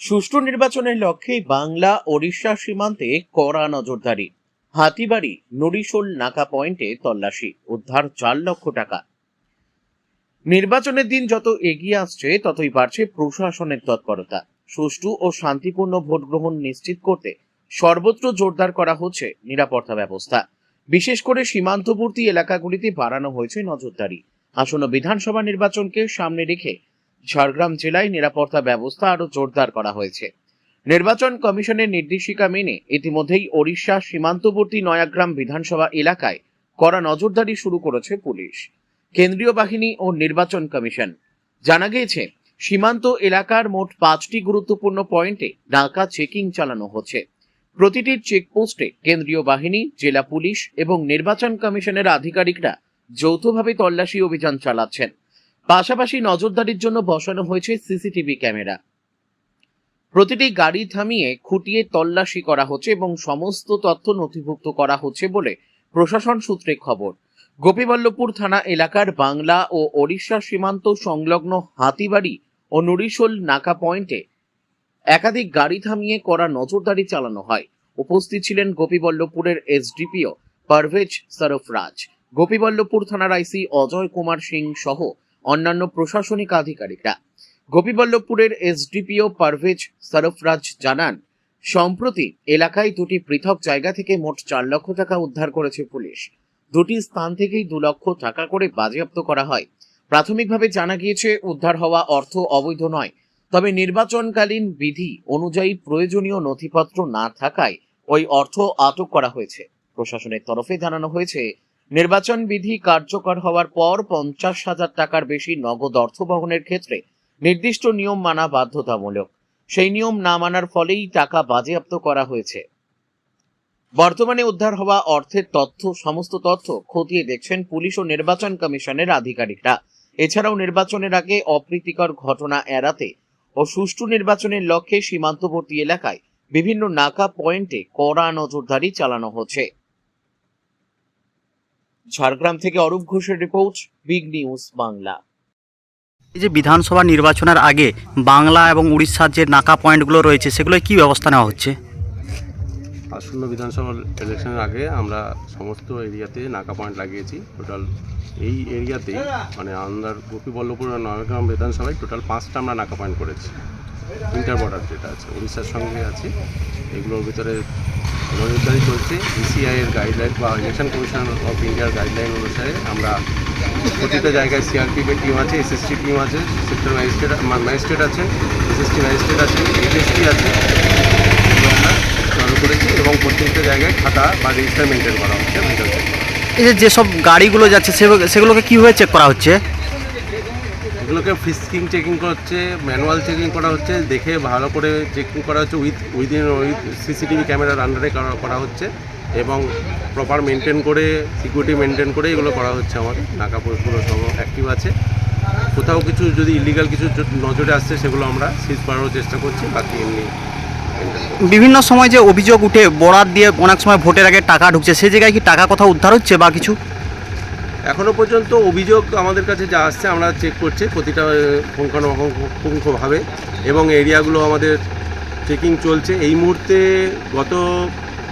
সুষ্ঠু নির্বাচনের লক্ষ্যে বাংলা ওড়িশা সীমান্তে কড়া নজরদারি। হাতিবাড়ি নরিশোল নাকা পয়েন্টে তল্লাশি, উদ্ধার 4 লক্ষ টাকা। নির্বাচনের দিন যত এগিয়ে আসছে ততই বাড়ছে প্রশাসনের তৎপরতা। সুষ্ঠু ও শান্তিপূর্ণ ভোট গ্রহণ নিশ্চিত করতে সর্বত্র জোরদার করা হচ্ছে নিরাপত্তা ব্যবস্থা। বিশেষ করে সীমান্তবর্তী এলাকাগুলিতে বাড়ানো হয়েছে নজরদারি। আসন্ন বিধানসভা নির্বাচনকে সামনে রেখে ঝাড়গ্রাম জেলায় নিরাপত্তা ব্যবস্থা আরো জোরদার করা হয়েছে। নির্বাচন কমিশনের নির্দেশিকা মেনে ইতিমধ্যেই ওড়িশা সীমান্তবর্তী নয়াগ্রাম বিধানসভা এলাকায় কড়া নজরদারি শুরু করেছে পুলিশ, কেন্দ্রীয় বাহিনী ও নির্বাচন কমিশন। জানা গিয়েছে, সীমান্ত এলাকার মোট 5টি গুরুত্বপূর্ণ পয়েন্টে নাকা চেকিং চালানো হচ্ছে। প্রতিটি চেকপোস্টে কেন্দ্রীয় বাহিনী, জেলা পুলিশ এবং নির্বাচন কমিশনের আধিকারিকরা যৌথভাবে তল্লাশি অভিযান চালাচ্ছেন। পাশাপাশি নজরদারির জন্য বসানো হয়েছে সিসিটিভি ক্যামেরা। প্রতিটি গাড়ি থামিয়ে খুঁটিয়ে তল্লাশি করা হচ্ছে এবং সমস্ত তথ্য নথিভুক্ত করা হচ্ছে বলে প্রশাসন সূত্রে খবর। গোপীবল্লভপুর থানা এলাকার বাংলা ও ওড়িশা সীমান্ত সংলগ্ন হাতিবাড়ি ও নরিশোল নাকা পয়েন্টে একাধিক গাড়ি থামিয়ে কড়া নজরদারি চালানো হয়। উপস্থিত ছিলেন গোপীবল্লভপুরের এসডিপিও পারভেজ সরফরাজ, গোপীবল্লভপুর থানার আইসি অজয় কুমার সিং সহ অন্যান্য প্রশাসনিক আধিকারিকরা। গোপীবল্লভপুরের এসডিপিও পারভেজ সরফরাজ জানান, সম্প্রতি এলাকায় দুটি পৃথক জায়গা থেকে মোট 4 লক্ষ টাকা উদ্ধার করেছে পুলিশ। দুটি স্থান থেকেই 2 লক্ষ টাকা করে বাজেয়াপ্ত করা হয়। প্রাথমিকভাবে জানা গিয়েছে উদ্ধার হওয়া অর্থ অবৈধ নয়, তবে নির্বাচনকালীন বিধি অনুযায়ী প্রয়োজনীয় নথিপত্র না থাকায় ওই অর্থ আটক করা হয়েছে। প্রশাসনের তরফে জানানো হয়েছে, নির্বাচন বিধি কার্যকর হওয়ার পর 50,000 টাকার বেশি নগদ অর্থ বহনের ক্ষেত্রে নির্দিষ্ট নিয়ম মানা বাধ্যতামূলক। সেই নিয়ম না মানার ফলেই টাকা বাজেয়াপ্ত করা হয়েছে। বর্তমানে উদ্ধার হওয়া অর্থের সমস্ত তথ্য খতিয়ে দেখছেন পুলিশ ও নির্বাচন কমিশনের আধিকারিকরা। এছাড়াও নির্বাচনের আগে অপ্রীতিকর ঘটনা এড়াতে ও সুষ্ঠু নির্বাচনের লক্ষ্যে সীমান্তবর্তী এলাকায় বিভিন্ন নাকা পয়েন্টে কড়া নজরদারি চালানো হচ্ছে। ঝাড়গ্রাম থেকে অরূপ ঘোষের রিপোর্ট, বিগ নিউজ বাংলা। এই যে বিধানসভা নির্বাচনের আগে বাংলা এবং উড়িষ্যার যে নাকা পয়েন্টগুলো রয়েছে সেগুলো কি ব্যবস্থা নেওয়া হচ্ছে? আসন্ন বিধানসভা ইলেকশনের আগে আমরা সমস্ত এরিয়াতে নাকা পয়েন্ট লাগিয়েছি। টোটাল এই এরিয়াতেই মানে আন্দার গোপীবল্লভপুর আর নয়াগ্রাম বিধানসভায় টোটাল 5টা আমরা নাকা পয়েন্ট করেছি। ইন্টার বর্ডার যেটা আছে উড়িষ্যার সঙ্গে আছে, এগুলোর ভিতরে নজরদারি চলছে। ইসিআইয়ের গাইডলাইন বা ইলেকশন কমিশন অফ ইন্ডিয়ার গাইডলাইন অনুসারে আমরা প্রতিটা জায়গায় সিআরপিএফের টিম আছে, এসএসটি টিম আছে, সেক্টর ম্যাজিস্ট্রেট আছেন, এসএসটি ম্যাজিস্ট্রেট আছেন, এইচএসটি আছে, এগুলো আমরা চালু করেছি এবং প্রত্যেকটা জায়গায় খাতা বা রেজিস্টার মেনটেন করা হচ্ছে। এই যে যেসব গাড়িগুলো যাচ্ছে সেগুলোকে কীভাবে চেক করা হচ্ছে? এগুলোকে ফিস্কিং চেকিং করা হচ্ছে, ম্যানুয়াল চেকিং করা হচ্ছে, দেখে ভালো করে চেকিং করা হচ্ছে, উইথ সিসিটিভি ক্যামেরার আন্ডারে করা হচ্ছে এবং প্রপার মেনটেন করে সিকিউরিটি মেনটেন করে এগুলো করা হচ্ছে। আমাদের নাকা পুরো সব অ্যাক্টিভ আছে। কোথাও কিছু যদি ইলিগাল কিছু নজরে আসছে সেগুলো আমরা সিজ করার চেষ্টা করছি। বাকি এমনি বিভিন্ন সময় যে অভিযোগ উঠে বরাত দিয়ে অনেক সময় ভোটের আগে টাকা ঢুকছে, সেই জায়গায় কি টাকা কোথাও উদ্ধার হচ্ছে বা কিছু? এখনও পর্যন্ত অভিযোগ আমাদের কাছে যা আসছে আমরা চেক করছি প্রতিটা পুঙ্খানুপুঙ্খভাবে এবং এরিয়াগুলো আমাদের চেকিং চলছে। এই মুহূর্তে গত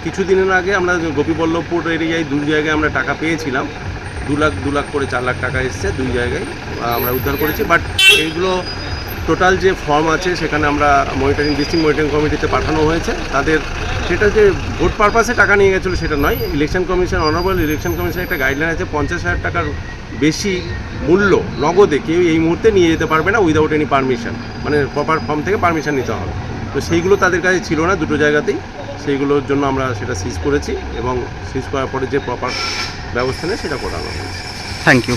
কিছুদিনের আগে আমরা গোপীবল্লভপুর এরিয়ায় 2 জায়গায় আমরা টাকা পেয়েছিলাম। 2 লাখ করে 4 লাখ টাকা এসছে 2 জায়গায় আমরা উদ্ধার করেছি। বাট এইগুলো টোটাল যে ফর্ম আছে সেখানে আমরা ডিস্ট্রিক্ট মনিটরিং কমিটিতে পাঠানো হয়েছে। তাদের সেটা যে ভোট পারপাসে টাকা নিয়ে গেছিলো সেটা নয়। ইলেকশন কমিশন, অনারেবল ইলেকশন কমিশনের একটা গাইডলাইন আছে, 50,000 টাকার বেশি মূল্য নগদে কেউ এই মুহূর্তে নিয়ে যেতে পারবে না উইদাউট এনি পারমিশন, মানে প্রপার ফর্ম থেকে পারমিশন নিতে হবে। তো সেইগুলো তাদের কাছে ছিল না 2 জায়গাতেই। সেইগুলোর জন্য আমরা সেটা সিজ করেছি এবং সিজ করার পরে যে প্রপার ব্যবস্থা নেই সেটা করানো হয়েছে। Thank you.